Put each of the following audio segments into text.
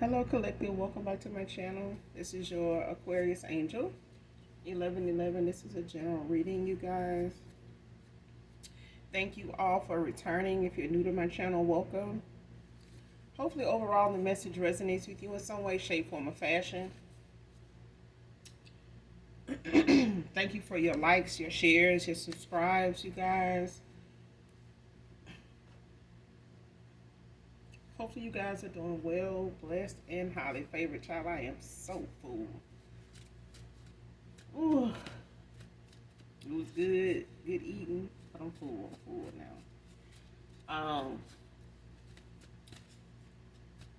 Hello, Collective. Welcome back to my channel. This is your Aquarius Angel. 1111. This is a general reading, you guys. Thank you all for returning. If you're new to my channel, welcome. Hopefully, overall, the message resonates with you in some way, shape, form, or fashion. Thank you for your likes, your shares, your subscribes, you guys. Hopefully, you guys are doing well, blessed, and highly favored. Child, I am so full. Ooh. It was good eating, but I'm full now.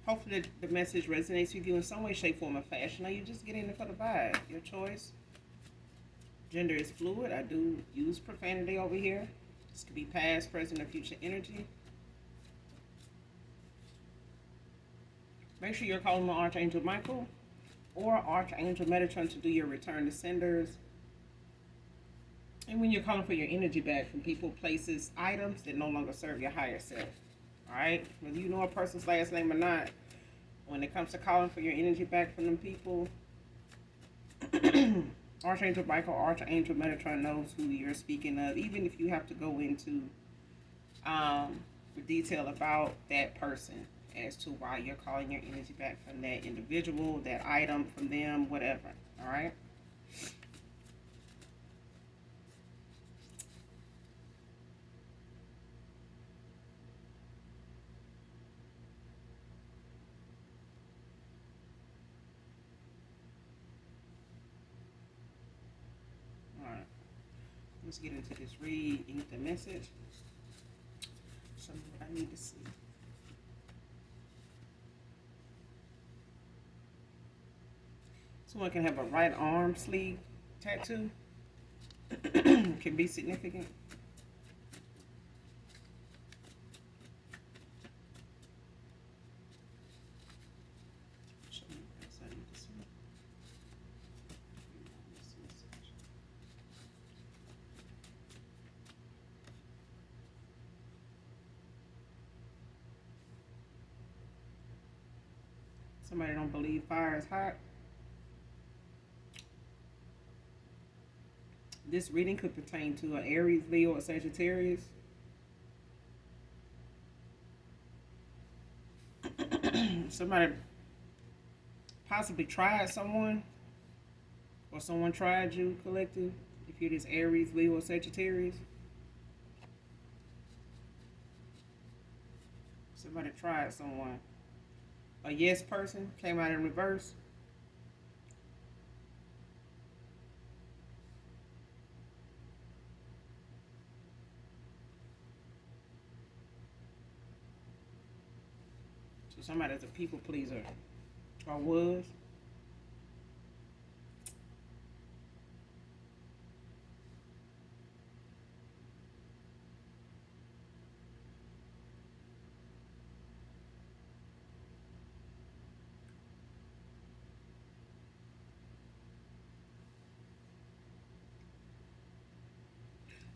Hopefully the message resonates with you in some way, shape, form, or fashion. Or you just get in it for the vibe. Your choice. Gender is fluid. I do use profanity over here. This could be past, present, or future energy. Make sure you're calling on Archangel Michael or Archangel Metatron to do your return to senders. And when you're calling for your energy back from people, places, items that no longer serve your higher self. Alright? Whether you know a person's last name or not, when it comes to calling for your energy back from them people, Archangel Michael, Archangel Metatron knows who you're speaking of, even if you have to go into detail about that person as to why you're calling your energy back from that individual, that item, from them, whatever. Alright? Alright. Let's get into this read and get the message. Show me what I need to see. Someone can have a right arm sleeve tattoo. Can be significant. Show me what else I need to see. Somebody don't believe fire is hot. This reading could pertain to an Aries, Leo, or Sagittarius. Somebody possibly tried someone, or someone tried you, collective. If you're this Aries, Leo, or Sagittarius. Somebody tried someone. A yes person came out in reverse. So somebody's a people pleaser, or was.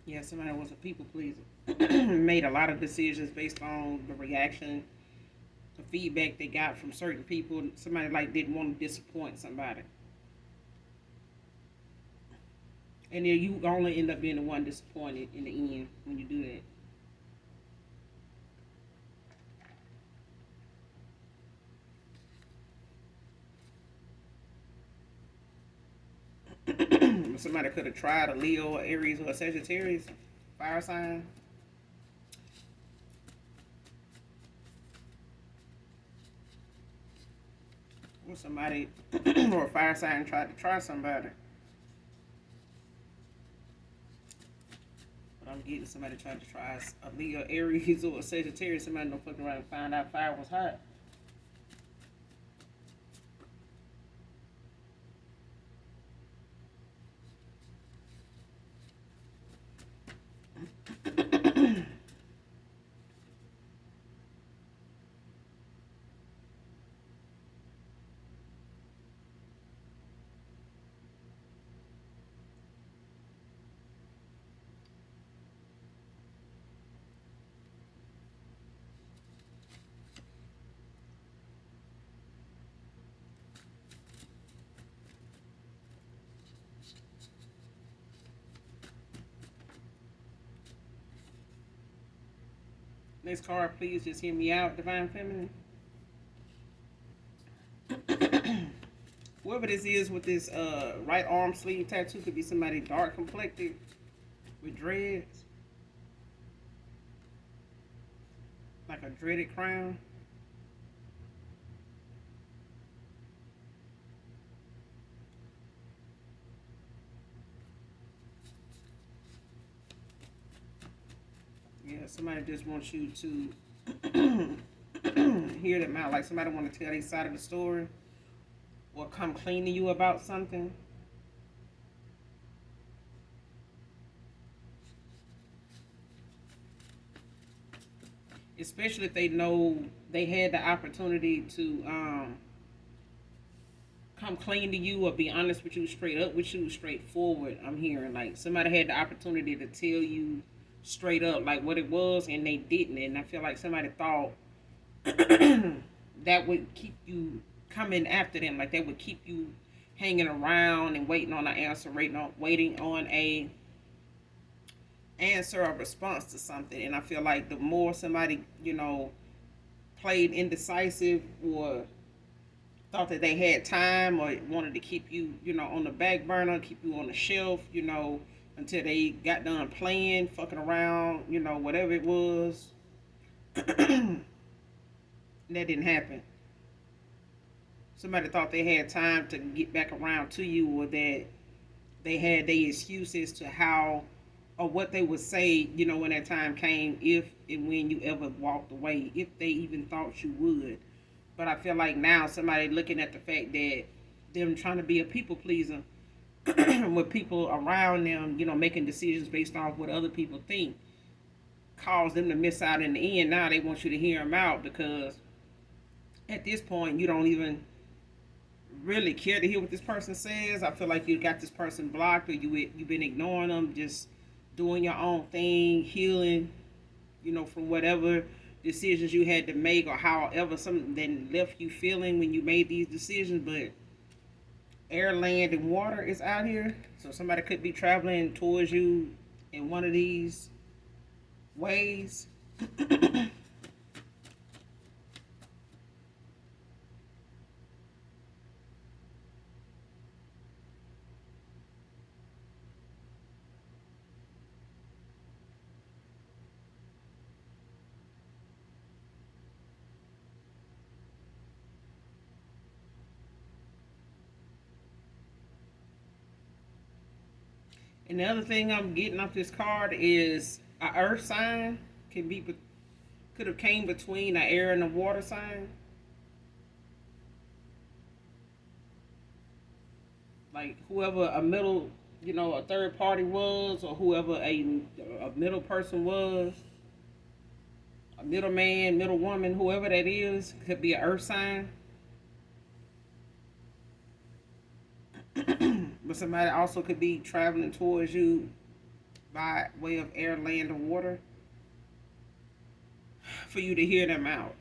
Yeah, somebody was a people pleaser. Made a lot of decisions based on the reaction, the feedback they got from certain people. Somebody like didn't want to disappoint somebody. And then you only end up being the one disappointed in the end when you do that. Somebody could have tried a Leo, or Aries, or a Sagittarius fire sign. Or somebody or a fire sign tried to try somebody. But I'm getting somebody trying to try a Leo, Aries, or a Sagittarius. Somebody don't fucking around and find out fire was hot. Next card, please just hear me out, Divine Feminine. Whoever this is with this right arm sleeve tattoo could be somebody dark complected with dreads, like a dreaded crown. Yeah, somebody just wants you to hear them out. Like somebody want to tell their side of the story or come clean to you about something. Especially if they know they had the opportunity to come clean to you or be honest with you, straight up with you, straightforward. I'm hearing like somebody had the opportunity to tell you straight up like what it was and they didn't. And I feel like somebody thought that would keep you coming after them, like that would keep you hanging around and waiting on an answer, waiting on a answer or response to something. And I feel like the more somebody, played indecisive or thought that they had time or wanted to keep you, on the back burner, keep you on the shelf, until they got done playing, fucking around, whatever it was, that didn't happen. Somebody thought they had time to get back around to you, or that they had their excuses to how or what they would say, when that time came, if and when you ever walked away, if they even thought you would. But I feel like now somebody looking at the fact that them trying to be a people pleaser with people around them, making decisions based off what other people think, caused them to miss out in the end. Now they want you to hear them out because at this point you don't even really care to hear what this person says. I feel like you got this person blocked, or you've been ignoring them, just doing your own thing, healing, from whatever decisions you had to make or however something that left you feeling when you made these decisions. But air, land, and water is out here. So somebody could be traveling towards you in one of these ways. And the other thing I'm getting off this card is a earth sign could have came between the air and the water sign. Like whoever a third party was, or whoever a middle person was, a middle man, middle woman, whoever that is, could be an earth sign. But somebody also could be traveling towards you by way of air, land, or water for you to hear them out.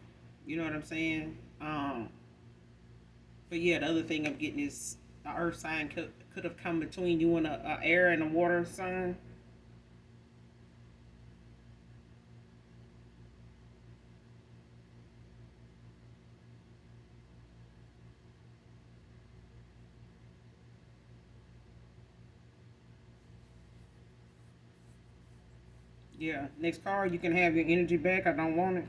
You know what I'm saying? But yeah, the other thing I'm getting is the earth sign could have come between you and a air and a water sign. Yeah, next card, you can have your energy back. I don't want it.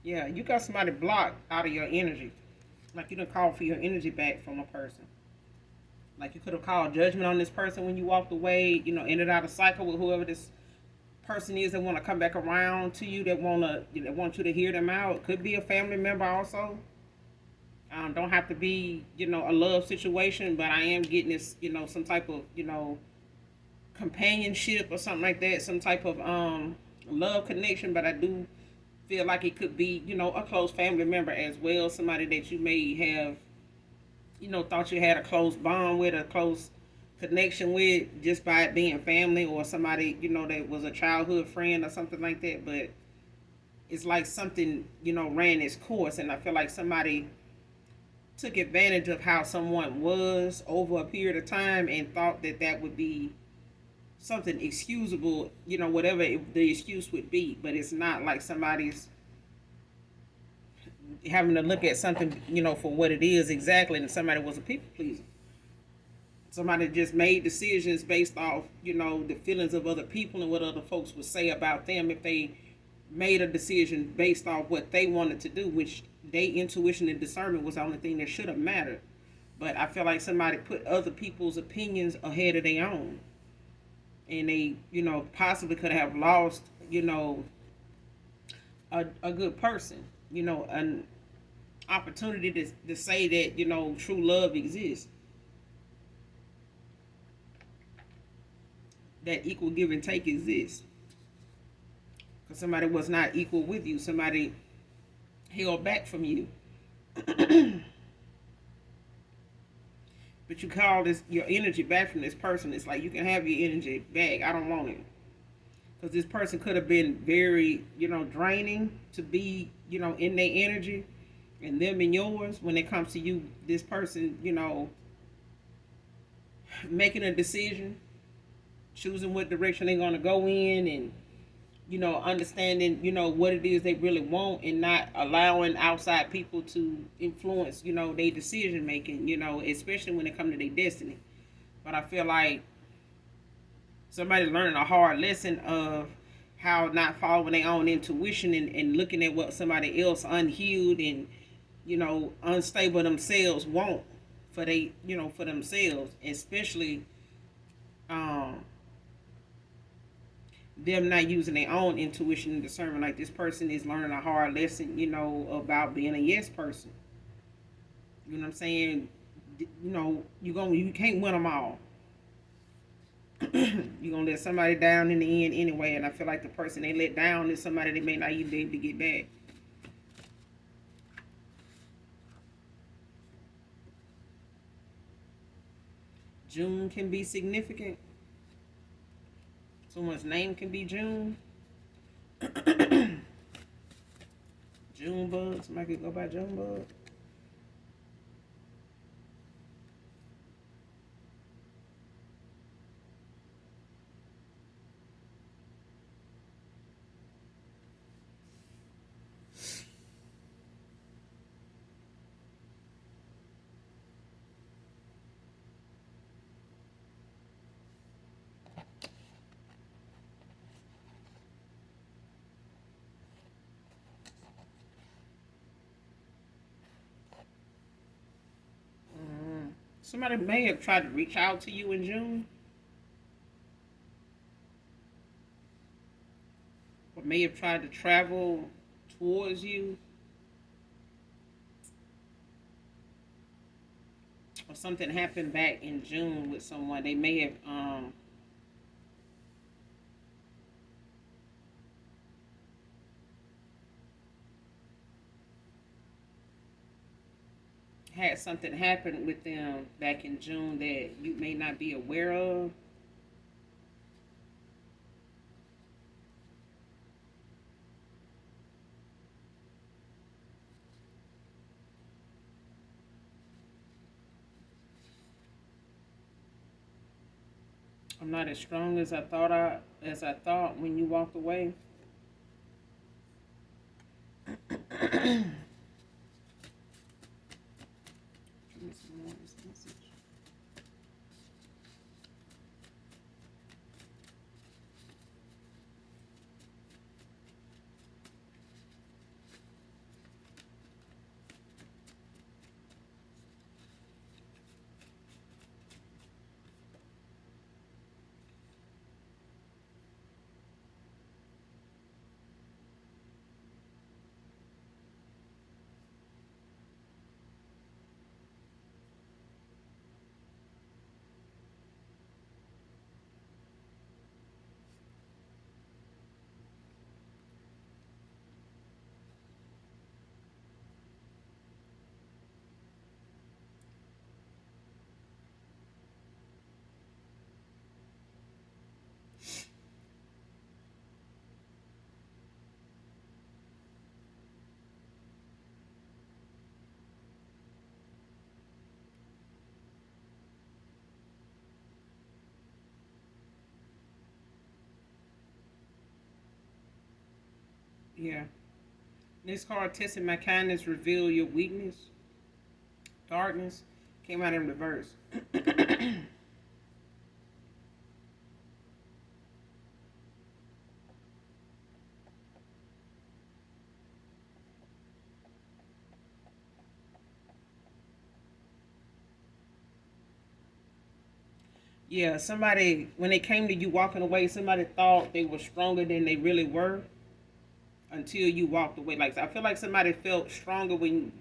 Yeah, you got somebody blocked out of your energy. Like you done called for your energy back from a person. Like you could have called judgment on this person when you walked away, ended out a cycle with whoever this person is that want to come back around to you, that want you to hear them out. Could be a family member also. Don't have to be, a love situation, but I am getting this, some type of, companionship or something like that, some type of love connection. But I do feel like it could be, a close family member as well, somebody that you may have, thought you had a close bond with, a close connection with, just by it being family, or somebody, that was a childhood friend or something like that. But it's like something, ran its course, and I feel like somebody took advantage of how someone was over a period of time and thought that would be something excusable, whatever the excuse would be, but it's not like somebody's having to look at something, for what it is exactly, and somebody was a people pleaser. Somebody just made decisions based off, the feelings of other people and what other folks would say about them if they made a decision based off what they wanted to do, which their intuition and discernment was the only thing that should have mattered. But I feel like somebody put other people's opinions ahead of their own. And they, possibly could have lost, a good person, an opportunity to say that, true love exists. That equal give and take exists. Because somebody was not equal with you. Somebody held back from you. But you call this your energy back from this person. It's like you can have your energy back. I don't want it. Because this person could have been very, draining to be, in their energy and them in yours. When it comes to you, this person, making a decision, choosing what direction they're going to go in, and understanding, what it is they really want, and not allowing outside people to influence, their decision making, especially when it comes to their destiny. But I feel like somebody learning a hard lesson of how not following their own intuition, and looking at what somebody else unhealed and, unstable themselves want for they, for themselves, especially um them not using their own intuition and discernment. Like this person is learning a hard lesson, about being a yes person. You know what I'm saying? You can't win them all. You're gonna let somebody down in the end anyway, and I feel like the person they let down is somebody they may not even be able to get back. June can be significant. Someone's name can be June. June bug. Somebody could go by June bug. Somebody may have tried to reach out to you in June, or may have tried to travel towards you, or something happened back in June with someone. They may have had something happen with them back in June that you may not be aware of. I'm not as strong as I thought when you walked away. Give me some more of this message. Yeah. This card, testing my kindness, reveal your weakness. Darkness came out in reverse. Yeah, somebody, when it came to you walking away, somebody thought they were stronger than they really were until you walked away. Like, I feel like somebody felt stronger when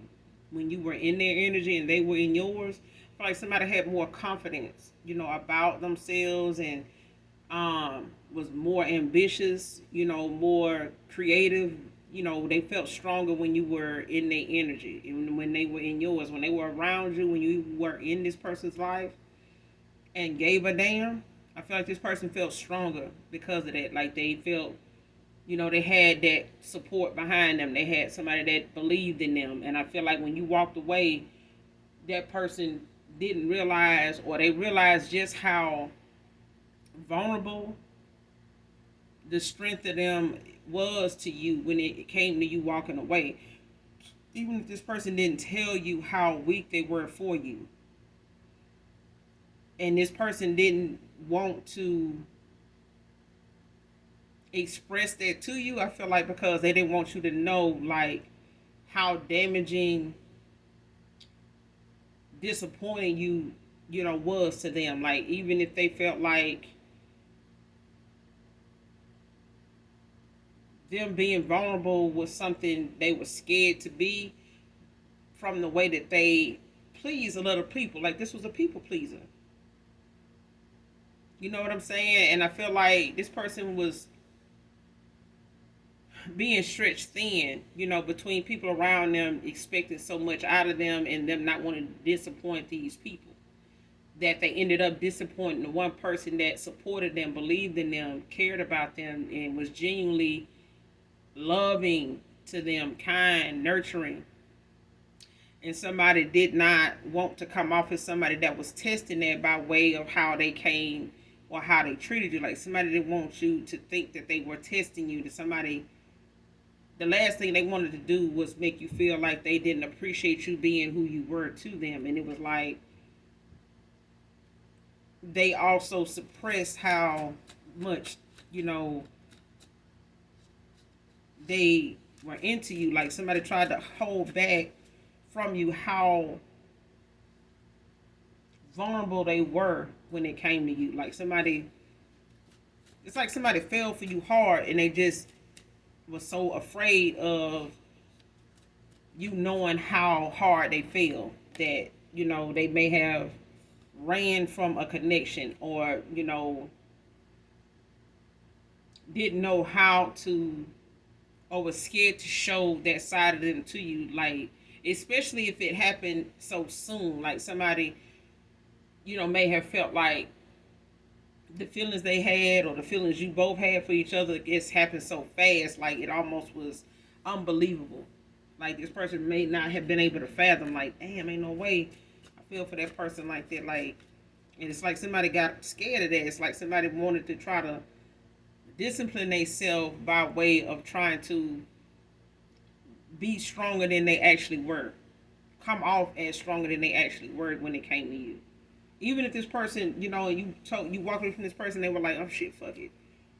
you were in their energy and they were in yours. I feel like somebody had more confidence, about themselves, and was more ambitious, more creative. They felt stronger when you were in their energy and when they were in yours, when they were around you, when you were in this person's life and gave a damn. I feel like this person felt stronger because of that. Like, they felt, they had that support behind them. They had somebody that believed in them. And I feel like when you walked away, that person didn't realize, or they realized just how vulnerable the strength of them was to you when it came to you walking away. Even if this person didn't tell you how weak they were for you, and this person didn't want to express that to you, I feel like because they didn't want you to know, like, how damaging, disappointing was to them. Like, even if they felt like them being vulnerable was something they were scared to be, from the way that they please a lot of people. Like, this was a people pleaser. You know what I'm saying? And I feel like this person was being stretched thin, between people around them expecting so much out of them and them not wanting to disappoint these people, that they ended up disappointing the one person that supported them, believed in them, cared about them, and was genuinely loving to them, kind, nurturing. And somebody did not want to come off as somebody that was testing that by way of how they came or how they treated you. Like, somebody didn't want you to think that they were testing you. The last thing they wanted to do was make you feel like they didn't appreciate you being who you were to them. And it was like they also suppressed how much, they were into you. Like, somebody tried to hold back from you how vulnerable they were when it came to you. Like, it's like somebody fell for you hard, and they just was so afraid of you knowing how hard they feel that, they may have ran from a connection, or, didn't know how to, or was scared to show that side of them to you. Like, especially if it happened so soon. Like, somebody, may have felt like the feelings they had, or the feelings you both had for each other, just happened so fast. Like, it almost was unbelievable. Like, this person may not have been able to fathom, like, damn, ain't no way I feel for that person like that. Like, and it's like somebody got scared of that. It's like somebody wanted to try to discipline themselves by way of trying to be stronger than they actually were, come off as stronger than they actually were when it came to you. Even if this person, you walk away from this person, they were like, oh shit, fuck it.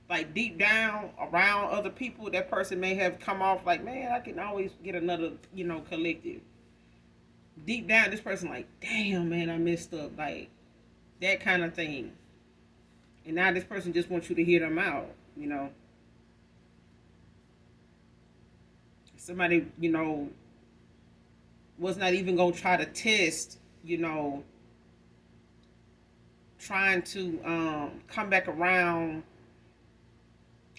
Like, deep down around other people, that person may have come off like, man, I can always get another, collective. Deep down, this person like, damn, man, I messed up. Like, that kind of thing. And now this person just wants you to hear them out, Somebody, was not even going to try to test, trying to come back around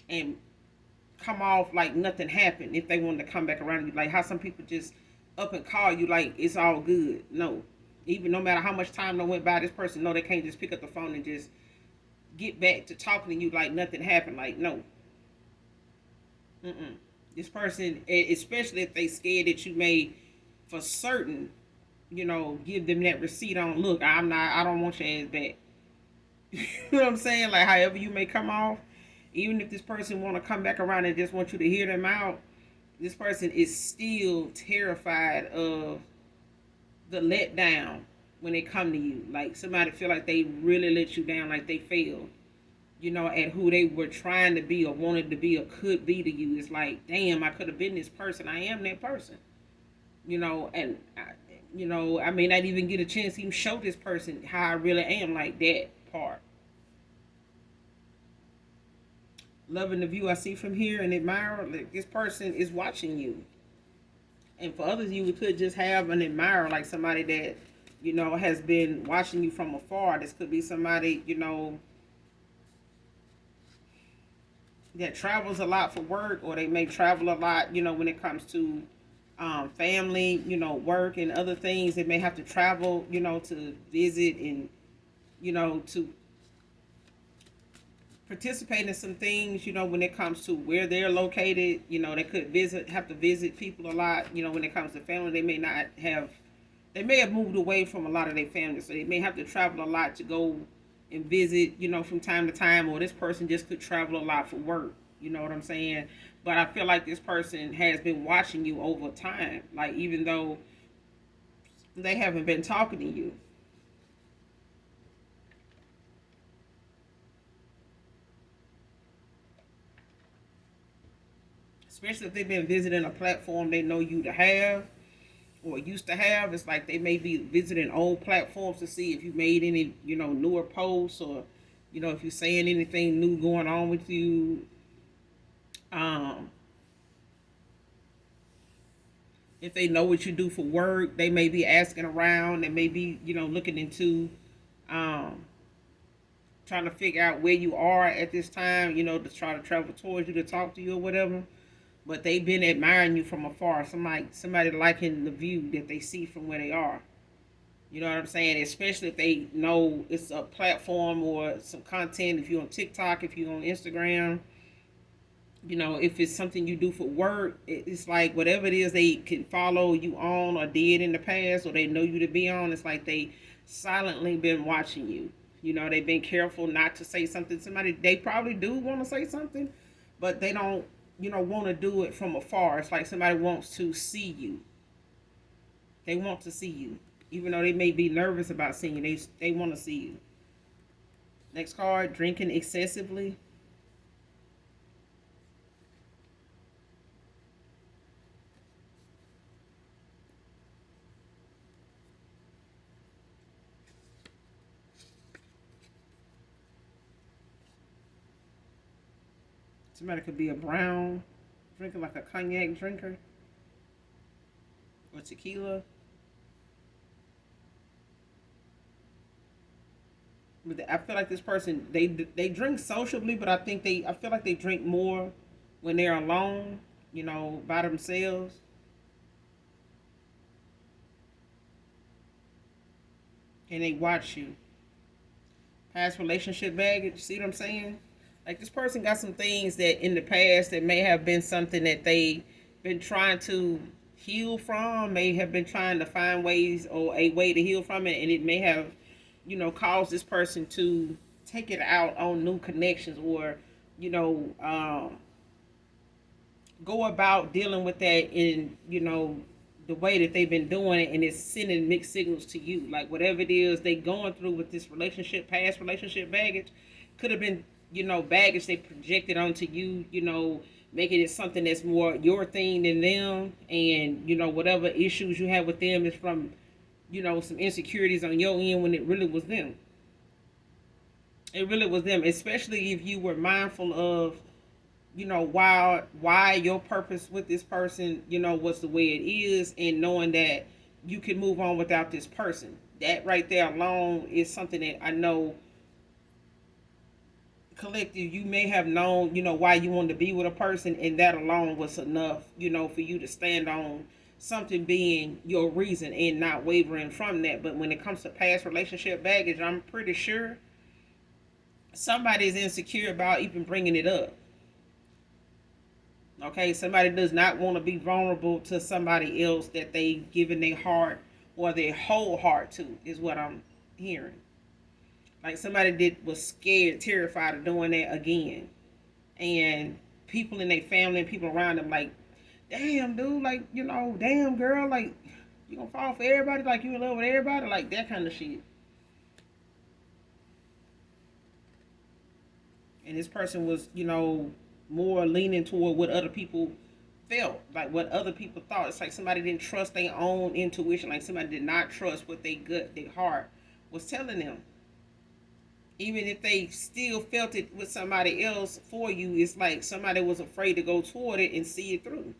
and come off like nothing happened if they wanted to come back around. Like how some people just up and call you like it's all good. No. Even no matter how much time that went by, this person know they can't just pick up the phone and just get back to talking to you like nothing happened. Like, no. Mm-mm. This person, especially if they scared that you may for certain, give them that receipt on, look, I don't want your ass back. You know what I'm saying? Like, however you may come off, even if this person want to come back around and just want you to hear them out, This person is still terrified of the letdown when they come to you. Like somebody feel like they really let you down, like they failed, at who they were trying to be or wanted to be or could be to you. It's like, damn, I could have been this person. I am that person. And I may not even get a chance to even show this person how I really am, like that part. Loving the view I see from here and admire, like this person is watching you. And for others, you could just have an admirer, like somebody that, has been watching you from afar. This could be somebody, that travels a lot for work, or they may travel a lot, when it comes to family, work and other things. They may have to travel, to visit and, to participate in some things, when it comes to where they're located. They could have to visit people a lot. When it comes to family, they may have moved away from a lot of their family, so they may have to travel a lot to go and visit, from time to time, or this person just could travel a lot for work. You know what I'm saying? But I feel like this person has been watching you over time, like even though they haven't been talking to you. Especially if they've been visiting a platform they know you to have or used to have. It's like they may be visiting old platforms to see if you made any, newer posts, or, if you're saying anything new going on with you. Um, if they know what you do for work, they may be asking around. They may be, looking into, um, trying to figure out where you are at this time, to try to travel towards you to talk to you or whatever. But they've been admiring you from afar. Somebody liking the view that they see from where they are. You know what I'm saying? Especially if they know it's a platform or some content. If you're on TikTok, if you're on Instagram, if it's something you do for work, it's like whatever it is they can follow you on or did in the past, or they know you to be on. It's like they silently been watching you. They've been careful not to say something. Somebody, they probably do want to say something, but they don't, want to do it from afar. It's like somebody wants to see you. They want to see you. Even though they may be nervous about seeing you, they want to see you. Next card, drinking excessively. Somebody could be a brown drinker, like a cognac drinker or tequila. But I feel like this person, they drink sociably, but I feel like they drink more when they're alone, by themselves. And they watch you. Past relationship baggage. See what I'm saying? Like this person got some things that in the past that may have been something that they been trying to heal from, may have been trying to find ways or a way to heal from it, and it may have, caused this person to take it out on new connections, or, you know, um, go about dealing with that in, the way that they've been doing it, and it's sending mixed signals to you. Like whatever it is they going through with this relationship, past relationship baggage, could have been, baggage they projected onto you, making it something that's more your thing than them. And, whatever issues you have with them is from, some insecurities on your end when it really was them. It really was them, especially if you were mindful of, why your purpose with this person, was the way it is, and knowing that you can move on without this person. That right there alone is something that I know collective you may have known, why you wanted to be with a person, and that alone was enough, for you to stand on something being your reason and not wavering from that. But when it comes to past relationship baggage, I'm pretty sure somebody's insecure about even bringing it up. Okay, somebody does not want to be vulnerable to somebody else that they given their heart or their whole heart to, is what I'm hearing. Like somebody was scared, terrified of doing that again. And people in their family and people around them, like, damn, dude, like, damn, girl, like, you gonna fall for everybody, like, you in love with everybody, like, that kind of shit. And this person was, more leaning toward what other people felt, like what other people thought. It's like somebody didn't trust their own intuition, like somebody did not trust what they gut, their heart was telling them. Even if they still felt it with somebody else for you, it's like somebody was afraid to go toward it and see it through.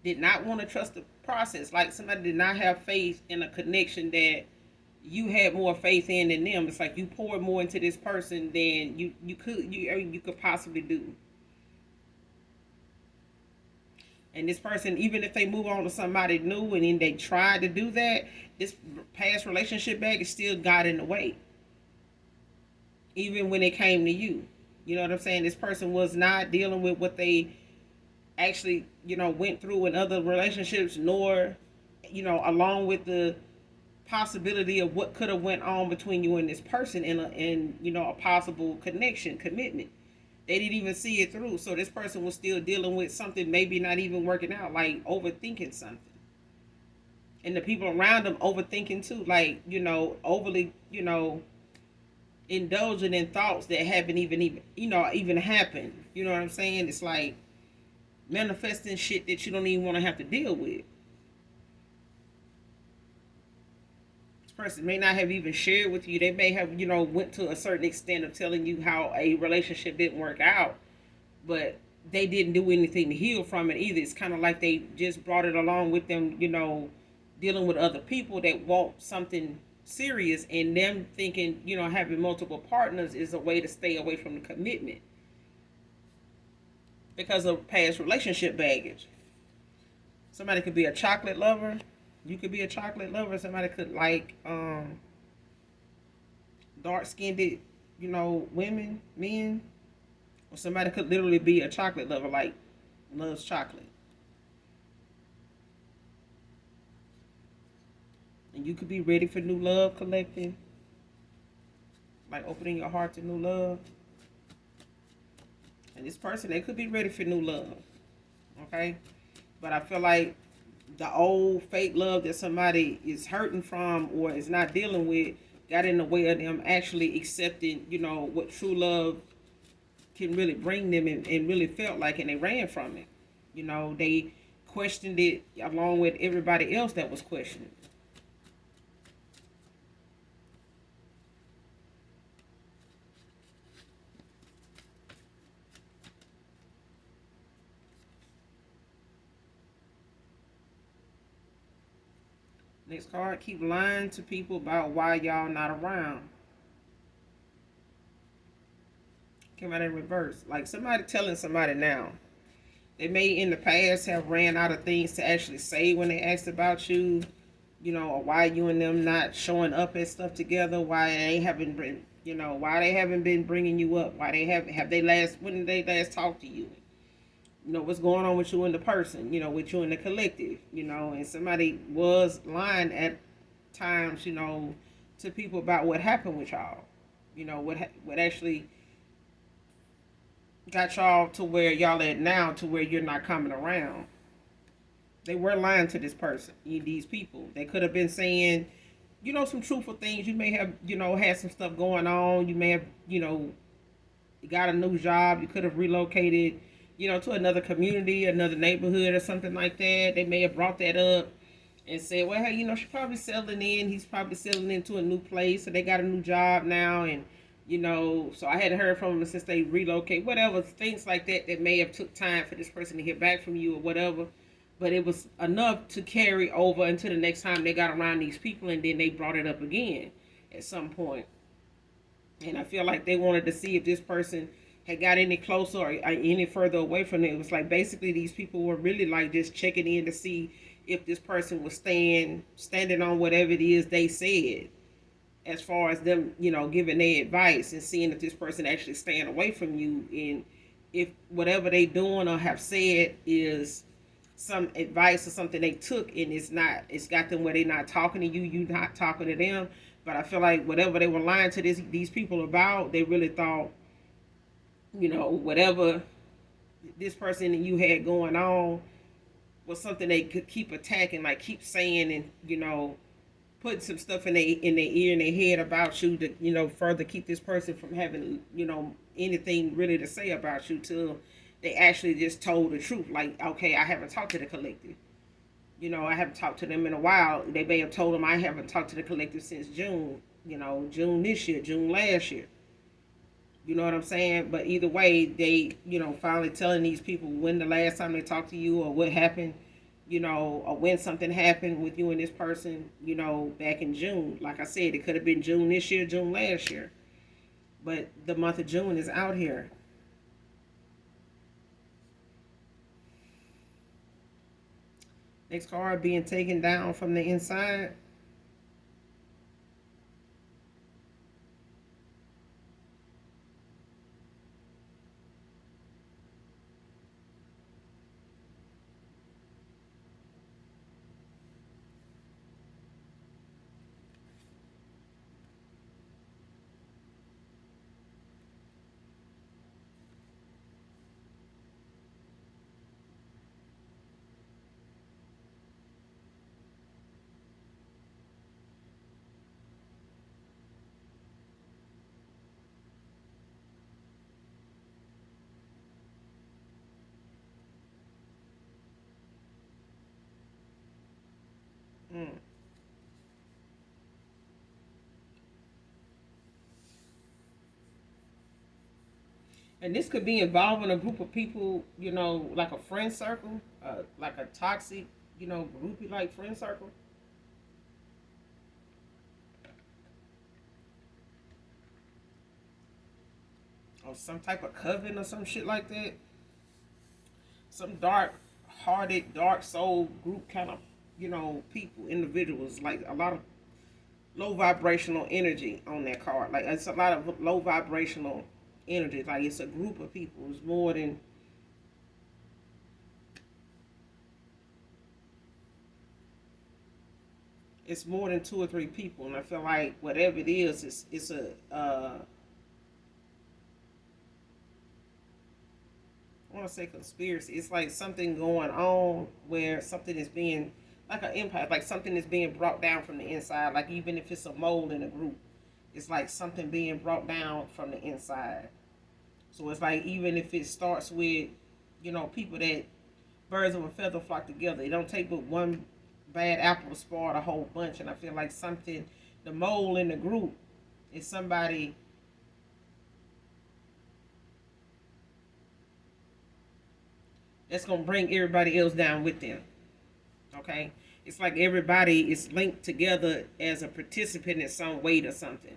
Did not want to trust the process. Like somebody did not have faith in a connection that you had more faith in than them. It's like you poured more into this person than you could possibly do. And this person, even if they move on to somebody new and then they tried to do that, this past relationship baggage still got in the way. Even when it came to you. You know what I'm saying? This person was not dealing with what they actually, went through in other relationships, nor, along with the possibility of what could have went on between you and this person in a possible connection, commitment. They didn't even see it through. So this person was still dealing with something maybe not even working out, like overthinking something. And the people around them overthinking too, like, overly, indulging in thoughts that haven't even happened. You know what I'm saying? It's like manifesting shit that you don't even want to have to deal with. This person may not have even shared with you. They may have, went to a certain extent of telling you how a relationship didn't work out, but they didn't do anything to heal from it either. It's kind of like they just brought it along with them, dealing with other people that want something serious, and them thinking, having multiple partners is a way to stay away from the commitment because of past relationship baggage. Somebody could be a chocolate lover. You could be a chocolate lover. Somebody could like dark skinned, women, men. Or somebody could literally be a chocolate lover, like loves chocolate. And you could be ready for new love, collective. Like opening your heart to new love. And this person, they could be ready for new love. Okay? But I feel like the old fake love that somebody is hurting from or is not dealing with got in the way of them actually accepting, what true love can really bring them, and really felt like, and they ran from it. They questioned it along with everybody else that was questioning. Next card, keep lying to people about why y'all not around. Came out in reverse. Like somebody telling somebody now. They may in the past have ran out of things to actually say when they asked about you, or why you and them not showing up and stuff together, why they haven't been, why they haven't been bringing you up, why they have they last, when did they last talk to you? What's going on with you and the person, with you and the collective, and somebody was lying at times, to people about what happened with y'all, what actually got y'all to where y'all at now, to where you're not coming around. They were lying to this person, these people. They could have been saying, some truthful things. You may have, had some stuff going on. You may have, got a new job. You could have relocated, to another community, another neighborhood or something like that. They may have brought that up and said, well, hey, she's probably settling in. He's probably settling into a new place. So they got a new job now. And, so I hadn't heard from them since they relocate, whatever, things like that that may have took time for this person to hear back from you or whatever. But it was enough to carry over until the next time they got around these people, and then they brought it up again at some point. And I feel like they wanted to see if this person had got any closer or any further away from it. It was like basically these people were really like just checking in to see if this person was standing on whatever it is they said, as far as them, giving their advice, and seeing if this person actually staying away from you, and if whatever they doing or have said is some advice or something they took, and it's got them where they not talking to you not talking to them. But I feel like whatever they were lying to these people about, they really thought, whatever this person and you had going on, was something they could keep attacking, like keep saying, and putting some stuff in their ear and their head about you to further keep this person from having anything really to say about you till they actually just told the truth. Like, okay, I haven't talked to the collective. I haven't talked to them in a while. They may have told them I haven't talked to the collective since June. June this year, June last year. You know what I'm saying? But either way, they, finally telling these people when the last time they talked to you or what happened, or when something happened with you and this person, back in June. Like I said, it could have been June this year, June last year. But the month of June is out here. Next card, being taken down from the inside. Mm. And this could be involving a group of people, like a friend circle, like a toxic, groupie like friend circle, or some type of coven or some shit like that. Some dark hearted, dark soul group kind of, people, individuals, like a lot of low vibrational energy on that card. Like it's a lot of low vibrational energy. Like it's a group of people. It's more than two or three people, and I feel like whatever it is, it's a I want to say conspiracy. It's like something going on where something is being like an impact, like something is being brought down from the inside. Like even if it's a mole in a group, it's like something being brought down from the inside. So it's like even if it starts with, people that birds of a feather flock together. It don't take but one bad apple to spoil a whole bunch. And I feel like something, the mole in the group is somebody that's gonna bring everybody else down with them. Okay, it's like everybody is linked together as a participant in some weight or something.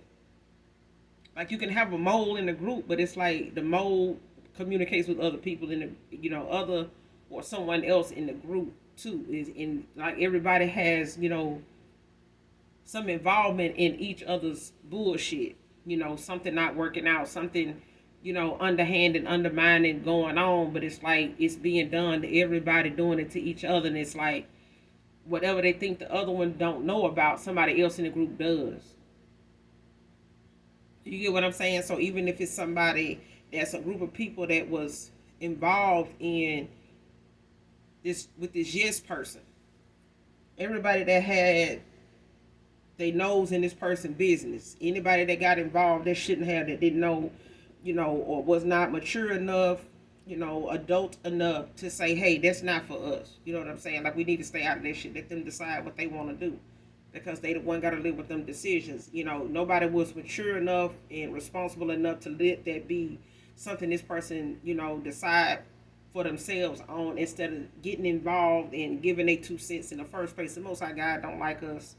Like you can have a mole in the group, but it's like the mole communicates with other people in the other or someone else in the group too. Is in like everybody has some involvement in each other's bullshit. Something not working out, something underhand and undermining going on, but it's like it's being done to everybody doing it to each other, and it's like whatever they think the other one don't know about, somebody else in the group does. You get what I'm saying? So even if it's somebody that's a group of people that was involved in this with this yes person, everybody that had they nose in this person business, anybody that got involved that shouldn't have, that didn't know, or was not mature enough, adult enough to say, hey, that's not for us. You know what I'm saying? Like we need to stay out of that shit. Let them decide what they want to do, because they the one got to live with them decisions. Nobody was mature enough and responsible enough to let that be something this person, decide for themselves on, instead of getting involved and giving their 2 cents in the first place. The Most High God don't like us,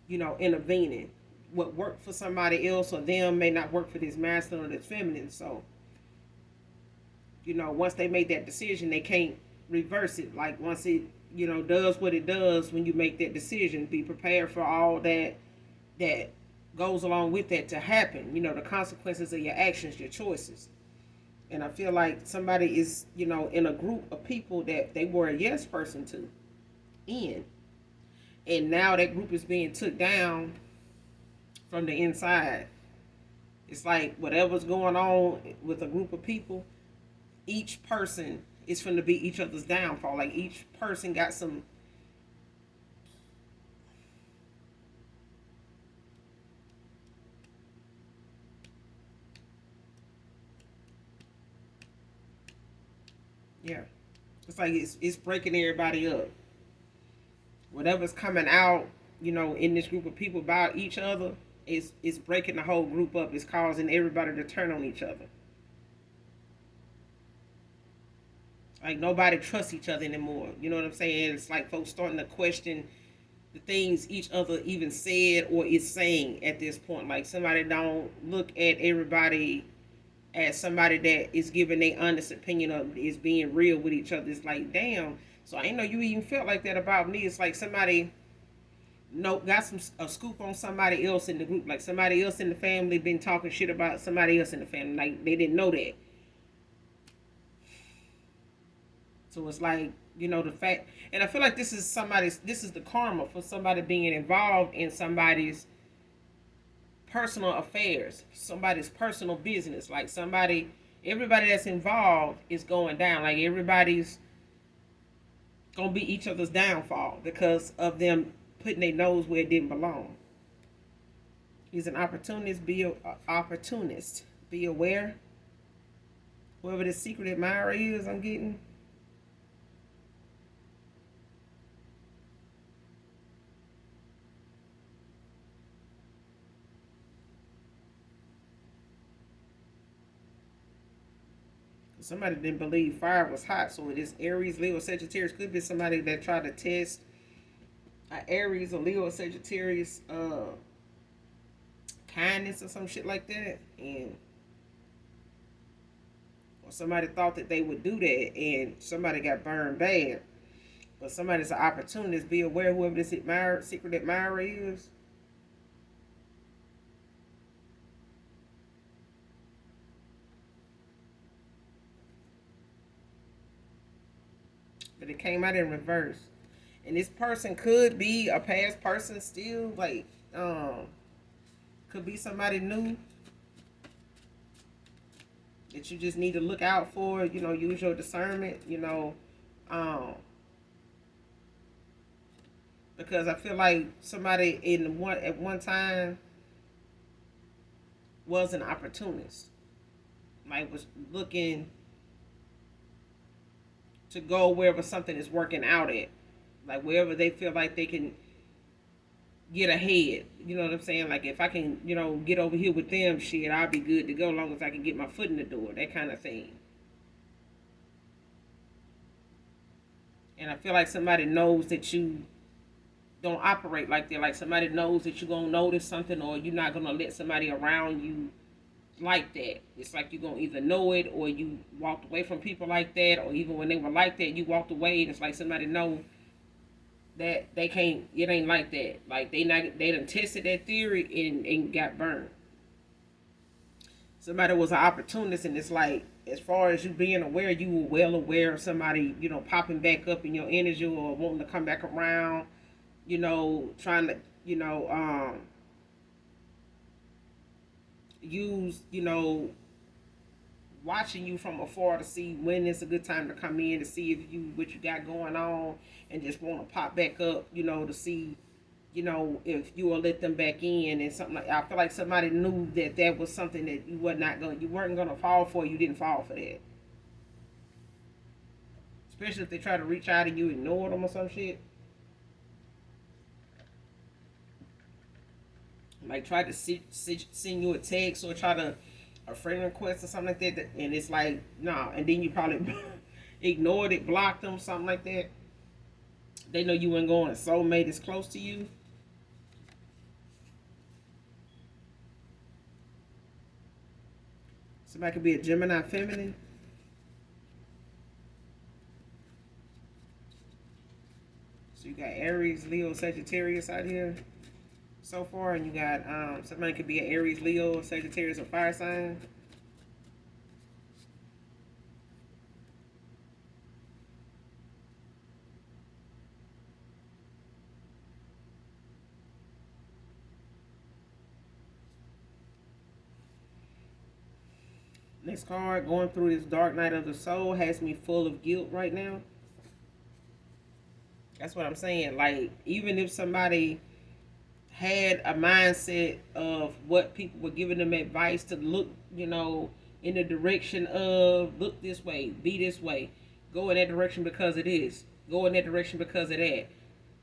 intervening. What worked for somebody else or them may not work for this masculine or this feminine. So, once they made that decision, they can't reverse it. Like once it, does what it does, when you make that decision, be prepared for all that goes along with that to happen. The consequences of your actions, your choices. And I feel like somebody is, in a group of people that they were a yes person to, in, and now that group is being took down from the inside. It's like whatever's going on with a group of people, each person it's going to be each other's downfall. Like each person got some. Yeah, it's like it's breaking everybody up. Whatever's coming out, in this group of people about each other, it's breaking the whole group up. It's causing everybody to turn on each other. Like nobody trusts each other anymore. You know what I'm saying? It's like folks starting to question the things each other even said or is saying at this point. Like somebody don't look at everybody as somebody that is giving their honest opinion of is being real with each other. It's like, damn. So I didn't know you even felt like that about me. It's like somebody got some a scoop on somebody else in the group. Like somebody else in the family been talking shit about somebody else in the family. Like they didn't know that. So it's like, the fact, and I feel like this is the karma for somebody being involved in somebody's personal affairs, somebody's personal business. Like everybody that's involved is going down. Like everybody's gonna be each other's downfall because of them putting their nose where it didn't belong. He's an opportunist. Opportunist. Be aware. Whoever the secret admirer is, I'm getting. Somebody didn't believe fire was hot, so it is Aries, Leo, Sagittarius. Could be somebody that tried to test Aries or Leo or Sagittarius kindness or some shit like that, and or somebody thought that they would do that, and somebody got burned bad. But somebody's an opportunist. Be aware whoever this secret admirer is. But it came out in reverse. And this person could be a past person still, like, could be somebody new that you just need to look out for, use your discernment, because I feel like somebody at one time was an opportunist, like was looking to go wherever something is working out at, like wherever they feel like they can get ahead. You know what I'm saying? Like if I can, get over here with them, shit, I'll be good to go, as long as I can get my foot in the door, that kind of thing. And I feel like somebody knows that you don't operate like that. Like somebody knows that you're gonna notice something, or you're not gonna let somebody around you like that. It's like you're gonna either know it, or you walked away from people like that, or even when they were like that, you walked away, and it's like somebody know that they can't. It ain't like that. Like they done tested that theory and got burned. Somebody was an opportunist, and it's like, as far as you being aware, you were well aware of somebody, popping back up in your energy or wanting to come back around, trying to, use, watching you from afar to see when it's a good time to come in, to see if what you got going on, and just want to pop back up, to see, if you will let them back in and something like. I feel like somebody knew that was something that you weren't gonna fall for. You didn't fall for that. Especially if they try to reach out and you ignore them or some shit. Like try to send you a text or try to a friend request or something like that, and it's like nah, and then you probably ignored it, blocked them, something like that. They know you ain't going. Soulmate is close to you. Somebody could be a Gemini feminine. So you got Aries, Leo, Sagittarius out here so far, and you got somebody could be an Aries, Leo, Sagittarius, or fire sign. Next card, going through this dark night of the soul has me full of guilt right now. That's what I'm saying. Like, even if somebody had a mindset of what people were giving them advice to look, in the direction of look this way, be this way, go in that direction because it is, go in that direction because of that,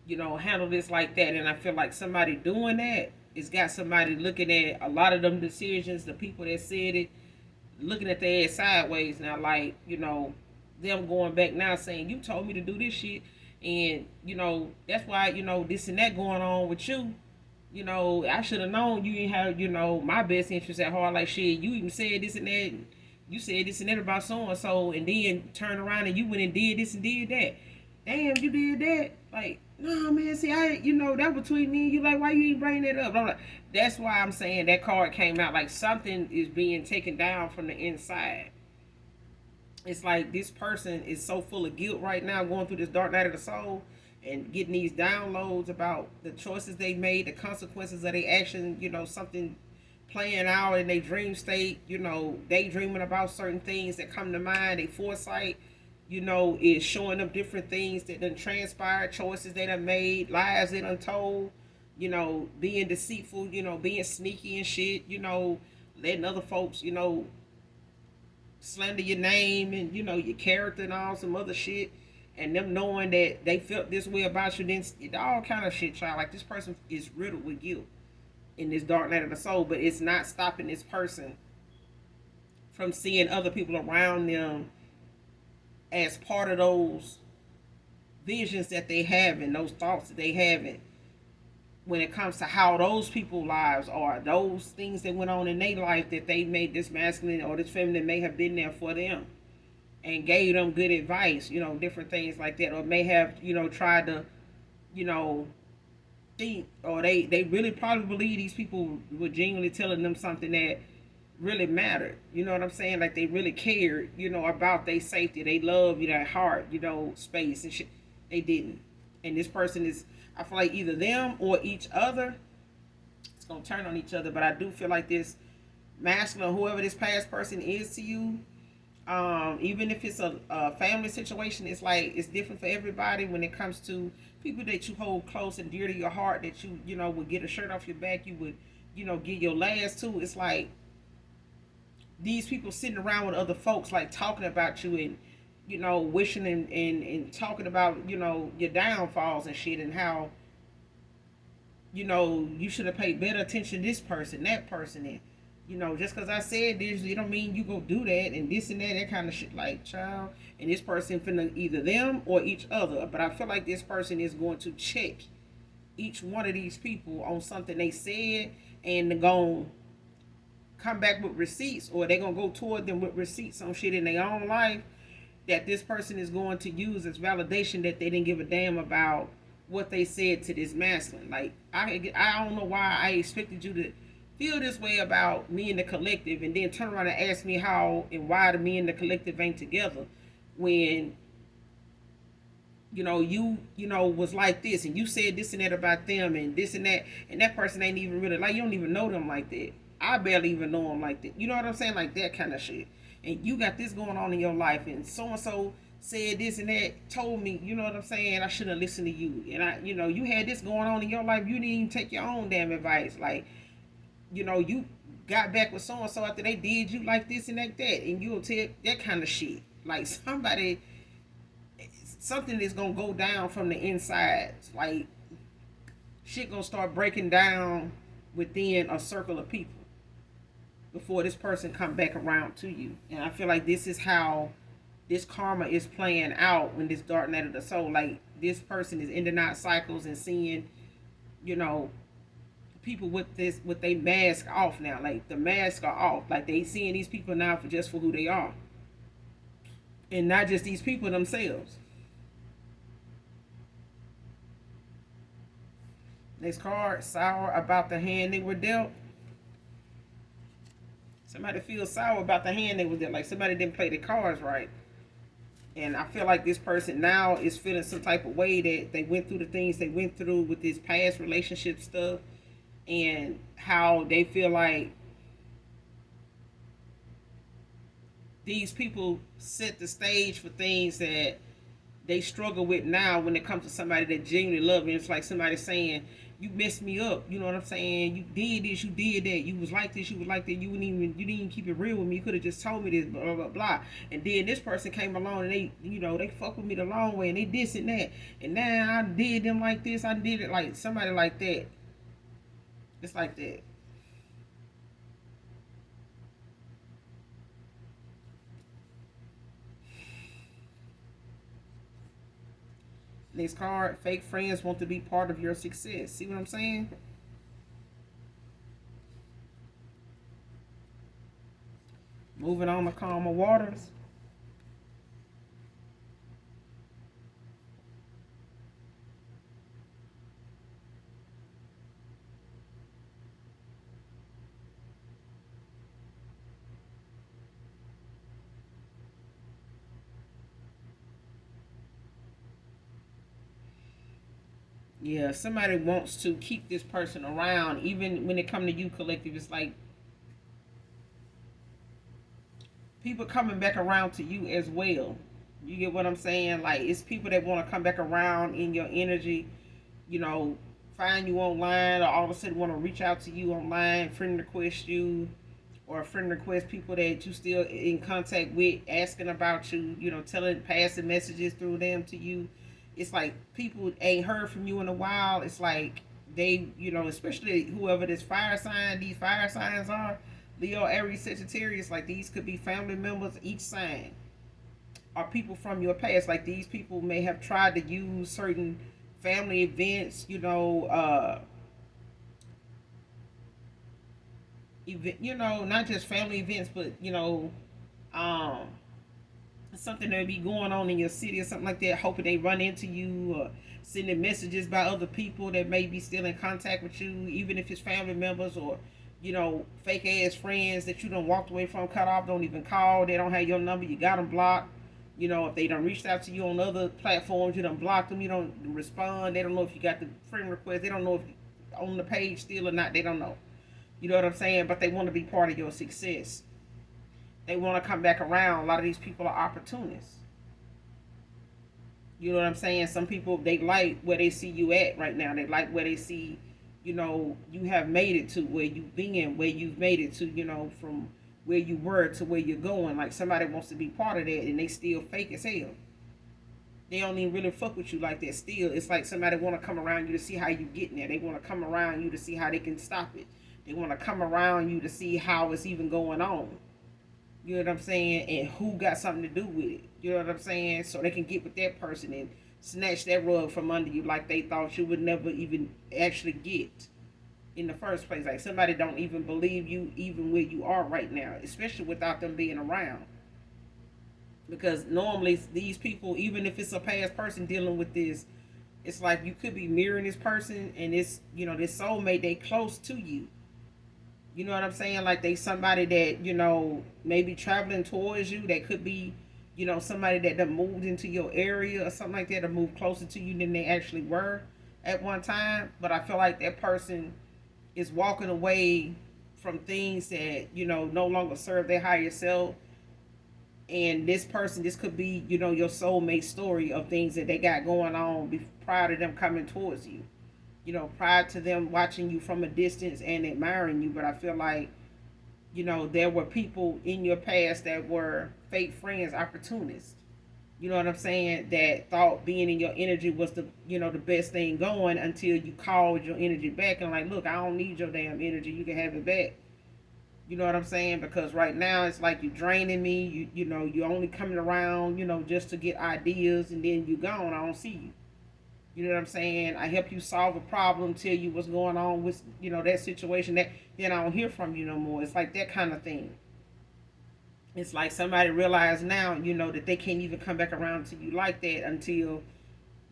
handle this like that. And I feel like somebody doing that has got somebody looking at a lot of them decisions, the people that said it, looking at their ass sideways now, like, them going back now saying, you told me to do this shit, and, that's why, this and that going on with you. I should have known you didn't have, my best interest at heart. Like, shit, you even said this and that. And you said this and that about so and so, and then turn around and you went and did this and did that. Damn, you did that. Like, no, man. See, that between me and you. Like, why you ain't bring that up? That's why I'm saying that card came out. Like, something is being taken down from the inside. It's like this person is so full of guilt right now, going through this dark night of the soul and getting these downloads about the choices they made, the consequences of their action, something playing out in their dream state, daydreaming about certain things that come to mind, their foresight, is showing them different things that done transpired, choices they done made, lies they done told, being deceitful, being sneaky and shit, letting other folks, slander your name and, your character and all some other shit. And them knowing that they felt this way about you, then all kind of shit, child. Like, this person is riddled with guilt in this dark night of the soul, but it's not stopping this person from seeing other people around them as part of those visions that they have and those thoughts that they have it when it comes to how those people's lives are, those things that went on in their life that they made this masculine or this feminine may have been there for them and gave them good advice, different things like that, or may have, tried to, think, or they really probably believe these people were genuinely telling them something that really mattered. You know what I'm saying? Like, they really cared, about their safety, they love, their heart, space and shit. They didn't. And this person is, I feel like either them or each other, it's going to turn on each other. But I do feel like this masculine, whoever this past person is to you, even if it's a family situation, it's like it's different for everybody when it comes to people that you hold close and dear to your heart, that you would get a shirt off your back, you would give your last to. It's like these people sitting around with other folks, like talking about you and wishing and talking about your downfalls and shit, and how you should have paid better attention to this person, that person, and just because I said this, you don't mean you go do that and this and that kind of shit. Like, child, and this person finna either them or each other. But I feel like this person is going to check each one of these people on something they said, and they're going to come back with receipts, or they're going to go toward them with receipts on shit in their own life that this person is going to use as validation that they didn't give a damn about what they said to this masculine. Like, I don't know why I expected you to feel this way about me and the collective, and then turn around and ask me how and why the me and the collective ain't together, when you was like this, and you said this and that about them and this and that person ain't even really, like, you don't even know them like that. I barely even know them like that. You know what I'm saying? Like, that kind of shit. And you got this going on in your life, and so and so said this and that, told me, you know what I'm saying, I shouldn't have listened to you. And you had this going on in your life, you didn't even take your own damn advice. Like, you got back with so and so after they did you like this and like that, and you'll tell that kind of shit. Like, something is gonna go down from the inside. Like, shit gonna start breaking down within a circle of people before this person come back around to you. And I feel like this is how this karma is playing out when this dark night of the soul. Like, this person is in the night cycles and seeing, people with they mask off now. Like, the masks are off. Like, they seeing these people now for who they are, and not just these people themselves. Next card, sour about the hand they were dealt. Somebody feels sour about the hand they were dealt. Like, somebody didn't play the cards right. And I feel like this person now is feeling some type of way that they went through the things they went through with this past relationship stuff, and how they feel like these people set the stage for things that they struggle with now when it comes to somebody that genuinely love you. It's like somebody saying, "You messed me up." You know what I'm saying? You did this, you did that. You was like this, you was like that. You didn't even keep it real with me. You could have just told me this, blah blah blah blah. And then this person came along and they fuck with me the long way and they this and that. And now I did them like this. I did it like somebody like that. It's like that. Next card, fake friends want to be part of your success. See what I'm saying? Moving on to calmer waters. Yeah, somebody wants to keep this person around, even when it come to you, collective. It's like people coming back around to you as well. You get what I'm saying? Like it's people that want to come back around in your energy, you know, find you online, or all of a sudden want to reach out to you online, friend request you, or friend request people that you still in contact with, asking about you, telling, passing messages through them to you. It's like people ain't heard from you in a while. It's like they, especially whoever this fire sign, these fire signs are, Leo, Aries, Sagittarius, like these could be family members, each sign, or people from your past. Like these people may have tried to use certain family events, not just family events, but um, something that be going on in your city or something like that, hoping they run into you, or sending messages by other people that may be still in contact with you, even if it's family members, or fake ass friends that you done walked away from, cut off, don't even call, they don't have your number, you got them blocked. If they done reached out to you on other platforms, you done blocked them, you don't respond, they don't know if you got the friend request, they don't know if you're on the page still or not, they don't know. You know what I'm saying? But they want to be part of your success. They want to come back around. A lot of these people are opportunists. You know what I'm saying? Some people, they like where they see you at right now. They like where they see, you have made it to where you've been, where you've made it to, from where you were to where you're going. Like somebody wants to be part of that and they still fake as hell. They don't even really fuck with you like that still. It's like somebody want to come around you to see how you getting there. They want to come around you to see how they can stop it. They want to come around you to see how it's even going on. You know what I'm saying? And who got something to do with it. You know what I'm saying? So they can get with that person and snatch that rug from under you like they thought you would never even actually get in the first place. Like somebody don't even believe you even where you are right now, especially without them being around. Because normally these people, even if it's a past person dealing with this, it's like you could be mirroring this person and this, this soulmate, they close to you. You know what I'm saying? Like they somebody that, maybe traveling towards you. That could be, somebody that done moved into your area or something like that, or moved closer to you than they actually were at one time. But I feel like that person is walking away from things that, no longer serve their higher self. And this person, this could be, your soulmate story of things that they got going on prior to them coming towards you. Prior to them watching you from a distance and admiring you. But I feel like, there were people in your past that were fake friends, opportunists. You know what I'm saying? That thought being in your energy was the best thing going until you called your energy back and like, look, I don't need your damn energy. You can have it back. You know what I'm saying? Because right now it's like you draining me. You only coming around, just to get ideas and then you gone. I don't see you. You know what I'm saying? I help you solve a problem, tell you what's going on with, that situation. That then I don't hear from you no more. It's like that kind of thing. It's like somebody realized now, that they can't even come back around to you like that until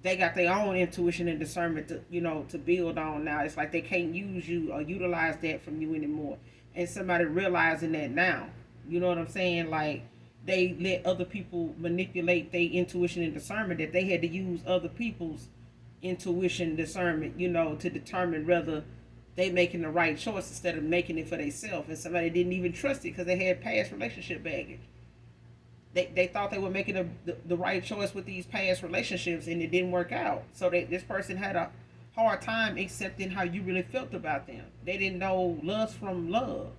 they got their own intuition and discernment to, to build on now. It's like they can't use you or utilize that from you anymore. And somebody realizing that now. You know what I'm saying? Like they let other people manipulate their intuition and discernment, that they had to use other people's intuition discernment, to determine whether they making the right choice instead of making it for themselves. And somebody didn't even trust it because they had past relationship baggage. They thought they were making the right choice with these past relationships, and it didn't work out. So this person had a hard time accepting how you really felt about them. They didn't know lust from love.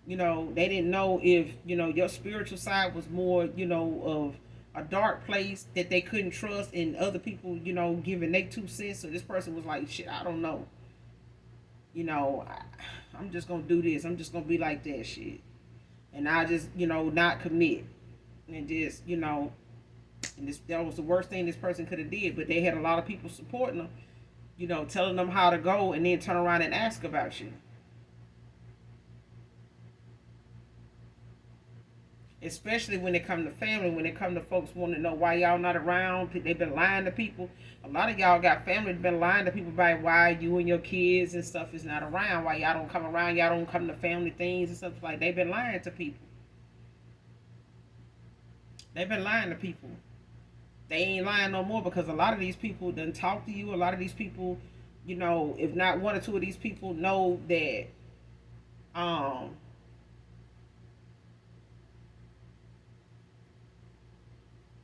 They didn't know if your spiritual side was more of a dark place that they couldn't trust, and other people giving their 2 cents. So this person was like, shit, I don't know. I'm just gonna do this. I'm just gonna be like that shit, and I just not commit, and just and that was the worst thing this person could have did. But they had a lot of people supporting them, telling them how to go, and then turn around and ask about you. Especially when it come to family, when it come to folks wanting to know why y'all not around. They've been lying to people. A lot of y'all got family that been lying to people about why you and your kids and stuff is not around, why y'all don't come around, y'all don't come to family things and stuff like. They've been lying to people. They've been lying to people. They ain't lying no more, because a lot of these people done talk to you. A lot of these people, if not one or two of these people, know that um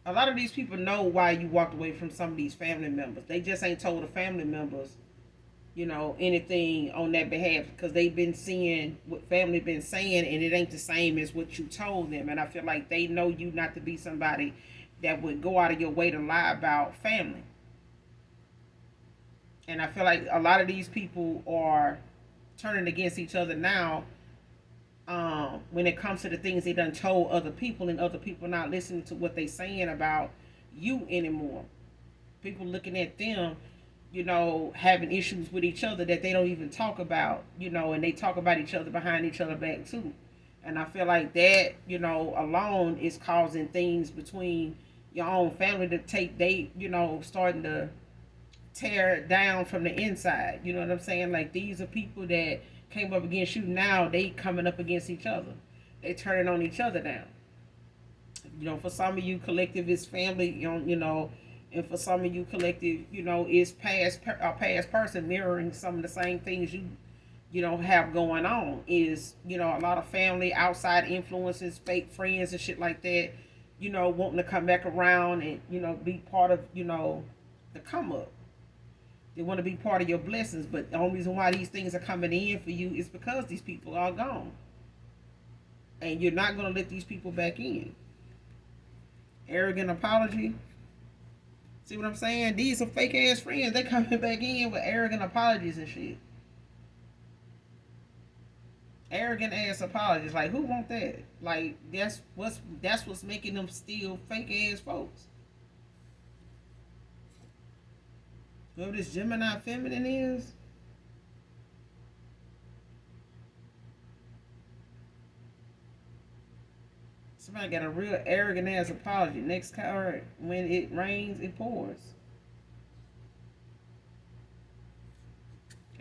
a lot of these people know why you walked away from some of these family members. They just ain't told the family members, anything on that behalf, because they've been seeing what family been saying, and it ain't the same as what you told them. And I feel like they know you not to be somebody that would go out of your way to lie about family. And I feel like a lot of these people are turning against each other now, when it comes to the things they done told other people, and other people not listening to what they saying about you anymore. People looking at them, having issues with each other that they don't even talk about, and they talk about each other behind each other back too. And I feel like that, alone is causing things between your own family to starting to tear it down from the inside. You know what I'm saying? Like, these are people that came up against you. Now they coming up against each other. They turning on each other now. For some of you, collective is family. And for some of you, collective, is past person mirroring some of the same things you have going on. Is a lot of family, outside influences, fake friends and shit like that. Wanting to come back around and be part of the come up. They want to be part of your blessings, but the only reason why these things are coming in for you is because these people are gone. And you're not going to let these people back in. Arrogant apology. See what I'm saying? These are fake ass friends. They coming back in with arrogant apologies and shit. Arrogant ass apologies. Like, who want that? Like, that's what's making them still fake ass folks. Whoever this Gemini feminine is. Somebody got a real arrogant ass apology. Next card, when it rains, it pours.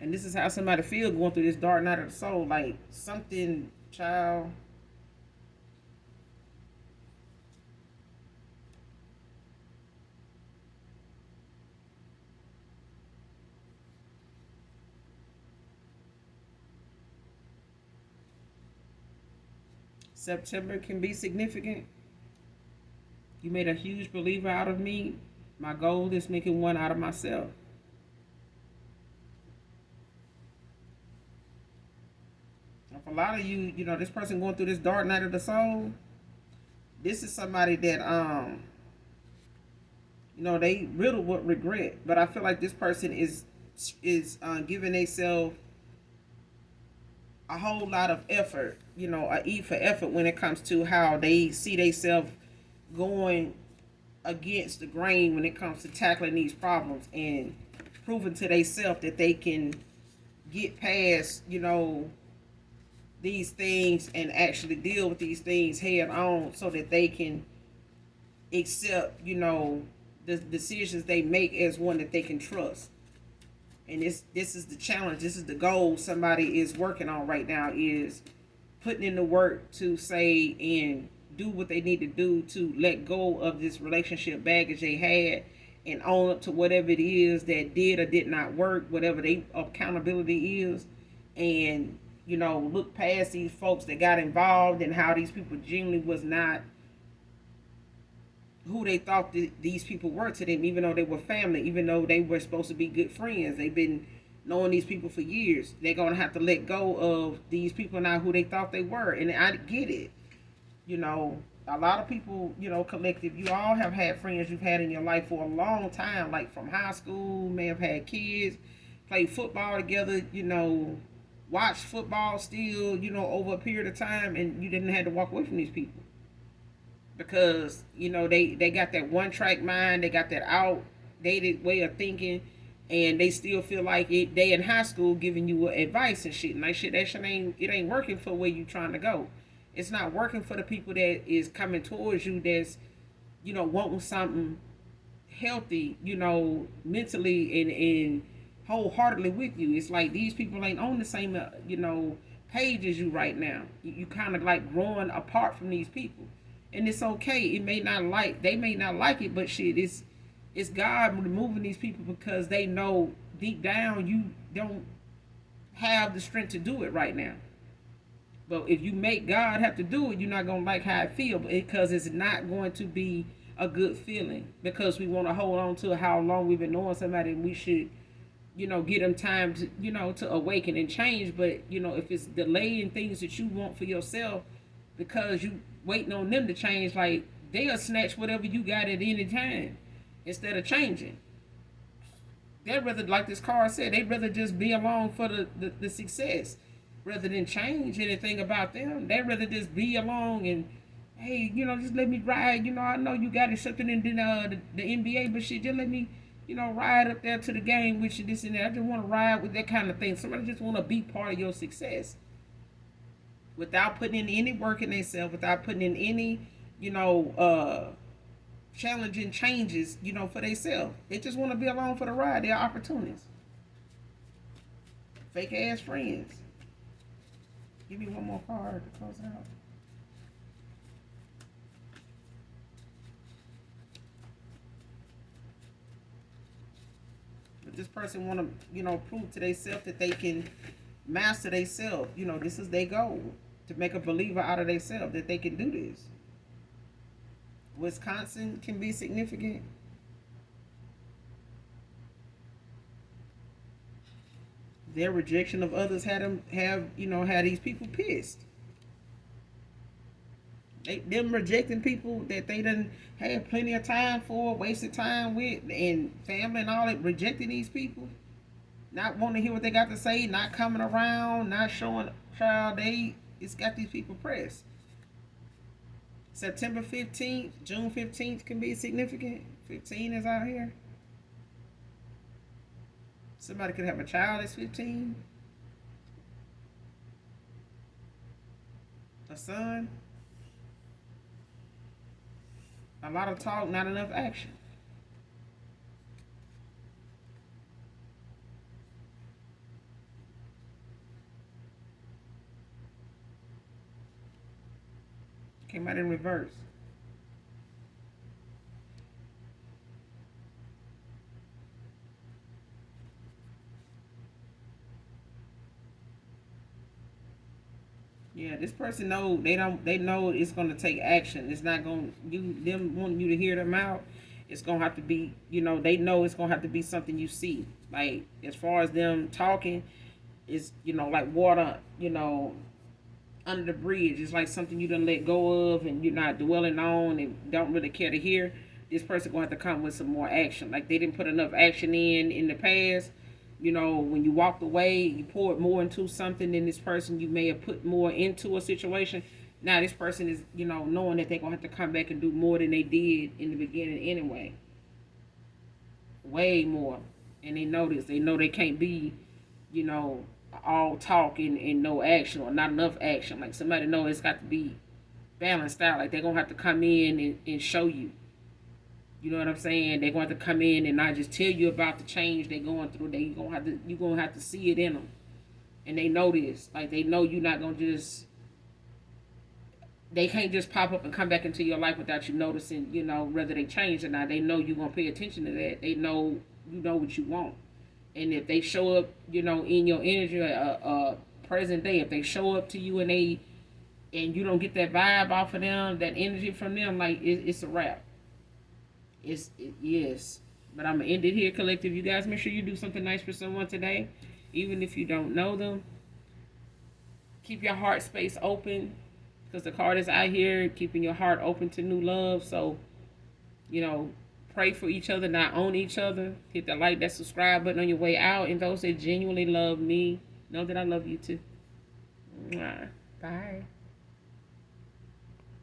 And this is how somebody feel going through this dark night of the soul. Like, something, child. September can be significant. You made a huge believer out of me. My goal is making one out of myself. For a lot of you, this person going through this dark night of the soul, this is somebody that they riddled with regret. But I feel like this person is giving themselves a whole lot of effort, a E for effort when it comes to how they see themselves going against the grain when it comes to tackling these problems, and proving to themselves that they can get past, these things and actually deal with these things head on, so that they can accept, the decisions they make as one that they can trust. And this is the challenge. This is the goal somebody is working on right now, is putting in the work to say and do what they need to do to let go of this relationship baggage they had, and own up to whatever it is that did or did not work, whatever their accountability is, and look past these folks that got involved, and how these people genuinely was not who they thought these people were to them, even though they were family, even though they were supposed to be good friends. They've been knowing these people for years. They're gonna have to let go of these people now who they thought they were, and I get it. You know, a lot of people, collective. You all have had friends you've had in your life for a long time, like from high school. May have had kids, played football together. Watched football still. Over a period of time, and you didn't have to walk away from these people because they got that one track mind, they got that outdated way of thinking, and they still feel like they in high school giving you advice and shit, and like shit, that shit ain't working for where you trying to go. It's not working for the people that is coming towards you, that's wanting something healthy, mentally and wholeheartedly with you. It's like these people ain't on the same page as you right now. You kind of like growing apart from these people, and it's okay. They may not like it, but shit, it's God removing these people because they know deep down you don't have the strength to do it right now. But if you make God have to do it, you're not gonna like how it feel, because it's not going to be a good feeling, because we want to hold on to how long we've been knowing somebody, and we should get them time to to awaken and change. But if it's delaying things that you want for yourself because you waiting on them to change, like they'll snatch whatever you got at any time instead of changing. They'd rather, like this car said, they'd rather just be along for the success rather than change anything about them. They'd rather just be along and, hey, just let me ride. I know you got accepted in the NBA, but shit, just let me, ride up there to the game with you, this and that. I just want to ride with that kind of thing. Somebody just want to be part of your success without putting in any work in themselves, without putting in any, challenging changes, for themselves. They just want to be along for the ride. They're opportunists. Fake ass friends. Give me one more card to close out. But this person want to, prove to themselves that they can master themselves. This is their goal, to make a believer out of themselves, that they can do this. Wisconsin can be significant. Their rejection of others had these people pissed. Them rejecting people that they done had plenty of time for, wasted time with, and family and all that, rejecting these people, not wanting to hear what they got to say, not coming around, not showing child, it's got these people pressed. September 15th, June 15th can be significant. 15 is out here. Somebody could have a child that's 15. A son. A lot of talk, not enough action. Came out in reverse. Yeah, this person know they know it's gonna take action. It's not gonna them wanting you to hear them out. It's gonna have to be, they know it's gonna have to be something you see. Like as far as them talking, it's like water, under the bridge. It's like something you done let go of and you're not dwelling on and don't really care to hear. This person gonna have to come with some more action. Like they didn't put enough action in the past. When you walked away, you poured more into something than this person you may have put more into a situation. Now this person is, knowing that they're gonna have to come back and do more than they did in the beginning anyway. Way more. And they know this. They know they can't be, all talk and no action, or not enough action. Like somebody know it's got to be balanced out. Like they're gonna have to come in and show you. You know what I'm saying? They're going to come in and not just tell you about the change they're going through. You're gonna have to see it in them, and they know this. Like they know you're not gonna just. They can't just pop up and come back into your life without you noticing. Whether they change or not. They know you're gonna pay attention to that. They know you know what you want, and if they show up, in your energy, present day, if they show up to you and you don't get that vibe off of them, that energy from them, like it's a wrap. Yes. But I'm gonna end it here, collective. You guys make sure you do something nice for someone today, even if you don't know them. Keep your heart space open, because the card is out here keeping your heart open to new love. So, you know, pray for each other, not on each other. Hit the like, that subscribe button on your way out. And those that genuinely love me, know that I love you too. Bye.